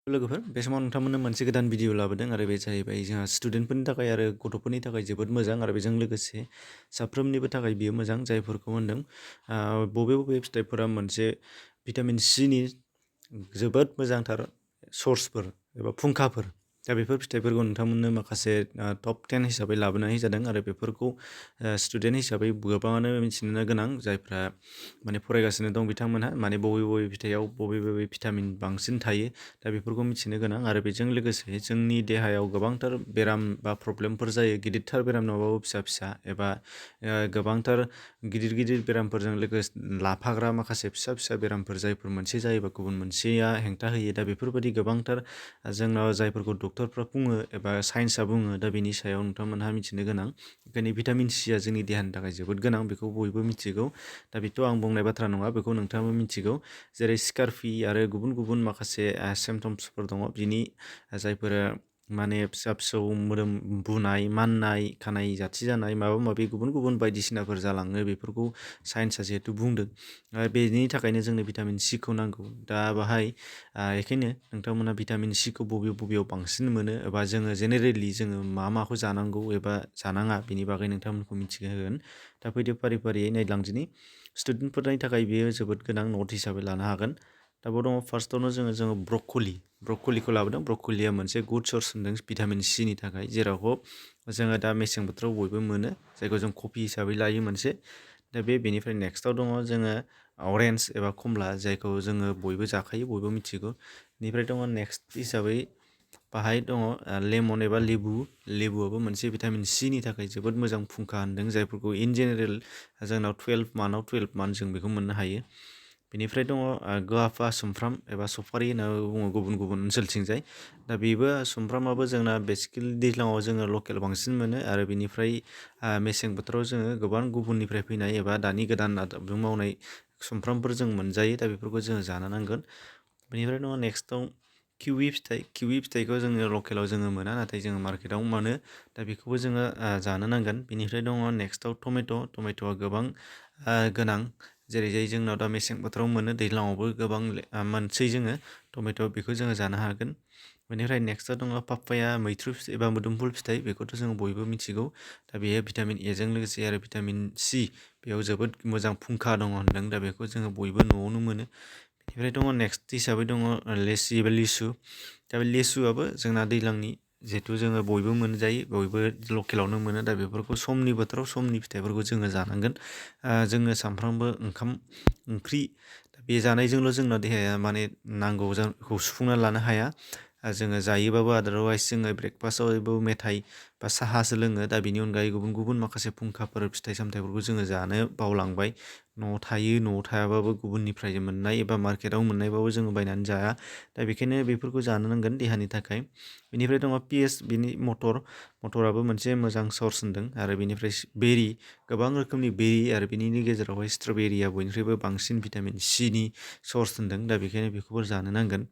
लोगोफोर बे समाव नोंथांमोननो मोनसे गोदान भिडिअ लाबोदों आरो बे जाहैबाय जोंहा स्टुडेन्टफोरनि थाखाय आरो गथ'फोरनि थाखाय जोबोद मोजां आरो बेजों लोगोसे साफ्रोमनिबो थाखाय बियो मोजां जायफोरखौ होनदों बबे बबे फिथाइफोरा मोनसे भिटामिन सिनि जोबोद मोजांथार सर्सफोर एबा फुंखाफोर दा बेफोर फिथाइफोरखौ नोंथांमोननो माखासे टप 10 हिसाबै लाबोनाय जादों आरो बेफोरखौ स्टुडेन्ट हिसाबै गोबाङानो मिथिनो गोनां जायफ्रा माने फरायगासिनो दं बिथांमोनहा माने बबे बबे फिथाइयाव बबे बबे भिटामिन बांसिन थायो दा बेफोरखौ मिथिनो गोनां आरो बेजों लोगोसे जोंनि देहायाव गोबांथार बेराम बा प्रब्लेमफोर जायो गिदिरथार बेराम नङाबाबो फिसा फिसा एबा गोबांथार गिदिर गिदिर बेरामफोरजों लोगोसे लाफाग्रा माखासे फिसा फिसा बेरामफोर जायफोर मोनसे जायोबा गुबुन मोनसेया हेंथा होयो दा बेफोरबायदि गोबांथार जोंनाव जायफोरखौ डक्टरफ्रा बुङो एबा साइन्सआ बुङो दा बेनि सायाव नोंथांमोनहा मिथिनो गोनां ओंखायनो भिटामिन सिया जोंनि देहानि थाखाय जोबोद गोनां बेखौ बयबो मिथिगौ दा बेथ' आं बुंनाय बाथ्रा नङा बेखौ नोंथाङाबो मिथिगौ जेरै स्कारफि आरो गुबुन गुबुन माखासे सिम्पटम्सफोर दङ बिनि जायफोरा माने फिसा फिसौ मोदोम बुनाय माननाय खानाय जाथि जानाय माबा माबि गुबुन गुबुन बायदिसिनाफोर जालाङो बेफोरखौ साइन्सआ जिहेथु बुंदों बेनि थाखायनो जोंनो भिटामिन सिखौ नांगौ दा बाहाय बेखायनो नोंथांमोना भिटामिन सिखौ बबेयाव बांसिन मोनो एबा जोङो जेनेरेलि जोङो माखौ जानांगौ एबा जानाङा बेनि बागै नोंथांमोनखौ मिथिहोगोन दा फैदो फारि फारियै नायलांदिनि स्टुडेन्टफोरनि थाखाय बेयो जोबोद गोनां नट हिसाबै लानो हागोन दा बेयाव दङ फार्स्टआवनो जोङो ब्रकलिखौ लाबोदों ब्रकलिया मोनसे गुड सर्स होनदों भिटामिन सिनि थाखाय जेराव जोङो दा मेसें बोथोराव बयबो मोनो जायखौ जों कफि हिसाबै लायो मोनसे दा बेनिफ्राय नेक्स्टआव दङ जोङो अरेन्ज एबा कमला जायखौ जोङो बयबो जाखायो बयबो मिथिगौ बेनिफ्राय दङ नेक्स्ट हिसाबै बाहाय दङ लेमन एबा लेबुआबो मोनसे भिटामिन सिनि थाखाय जोबोद मोजां फुंखा होनदों जायफोरखौ इन जेनेरेल जोंनाव 12 मान्थ जों बेखौ मोननो हायो बेनिफ्राय दङ गुवाफा सुमफ्राम एबा सफारि होनना बुङो गुबुन गुबुन ओनसोलथिंजाय दा बेबो सुमफ्रामाबो जोंना बेसिकेलि दैज्लाङाव जोङो लकेल बांसिन मोनो आरो बेनिफ्राय मेसें बोथोराव जोङो गोबां गुबुननिफ्राय फैनाय एबा दानि गोदान आदबजों मावनाय सुमफ्रामफोर जों मोनजायो दा बेफोरखौ जोङो जानो नांगोन बेनिफ्राय दङ नेक्स्टआव किवि फिथाइखौ जोङो लकेलाव जोङो मोना नाथाय जोङो मार्केटाव मोनो दा बेखौबो जोङो जानो नांगोन बेनिफ्राय दङ नेक्स्टआव टमेट'आ गोबां गोनां जेरैजाय जोंनाव दा मेसें बोथोराव मोनो दैज्लाङावबो गोबां मोनसै जोङो टमेट' बेखौ जोङो जानो हागोन बेनिफ्राय नेक्स्टआव दङ पाप्पाया मैथ्रु फिथाइ एबा मोदोमफुल फिथाइ बेखौथ' जोङो बयबो मिथिगौ दा बेयो भिटामिन एजों लोगोसे आरो भिटामिन सि बेयाव जोबोद मोजां फुंखा दङ होनदों दा बेखौ जोङो बयबो न'आवनो मोनो बेनिफ्राय दङ नेक्स्ट हिसाबै दङ लेसि एबा लिसु दा बे लिसुआबो जोंना दैज्लांनि जिहेथु जोङो बयबो मोनजायो बयबो लकेलावनो मोनो दा बेफोरखौ समनि बोथोराव समनि फिथाइफोरखौ जोङो जानांगोन जोङो सानफ्रामबो ओंख्रि बे जानायजोंल' जोंना देहाया माने नांगौखौ सुफुंना लानो हाया जोङो जायोबाबो आदारवाइज जोङो ब्रेकफास्टआव मेथाइ बा साहासो लोङो दा बेनि अनगायै गुबुन गुबुन माखासे फुंखाफोर फिथाइ सामथाइफोरखौ जोङो जानो बावलांबाय न'आव थायाबाबो गुबुननिफ्राय मोननाय एबा मार्केटाव मोननायबाबो जोङो बायनानै जाया दा बेखायनो बेफोरखौ जानो नांगोन देहानि थाखाय बेनिफ्राय दङ पियास बिनि मटराबो मोनसे मोजां सर्स होनदों आरो बेनिफ्राय बेरि गोबां रोखोमनि बेरि आरो बिनि गेजेरावहाय स्ट्रबेरिया बयनिख्रुइबो बांसिन भिटामिन सिनि सर्स होनदों दा बेखायनो बेखौबो जानो नांगोन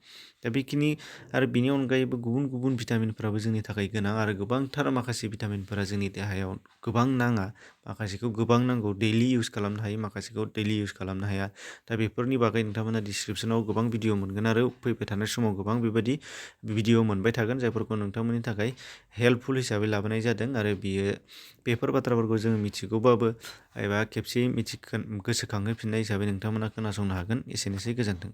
दा बेखिनि आरो बिनि अनगायैबो गुबुन गुबुन भिटामिनफोराबो जोंनि थाखाय गोनां आरो गोबांथार माखासे भिटामिनफोरा जोंनि देहायाव गोबां नाङा माखासेखौ गोबां नांगौ दैलि इउस खालामनो हायो माखासेखौ दैलि इउस खालामनो हाया दा बेफोरनि बागै नोंथांमोना डिसक्रिपसनाव गोबां भिडिअ मोनगोन आरो फैबाय थानाय समाव गोबां बेबायदि भिडिअ मोनबाय थागोन जायफोरखौ नोंथांमोननि थाखाय हेल्पफुल हिसाबै लाबोनाय जादों आरो बेफोर बाथ्राफोरखौ जों मिथिगौबाबो एबा खेबसे गोसोखांहोफिननाय हिसाबै नोंथांमोना खोनासंनो हागोन एसेनोसै गोजोन्थों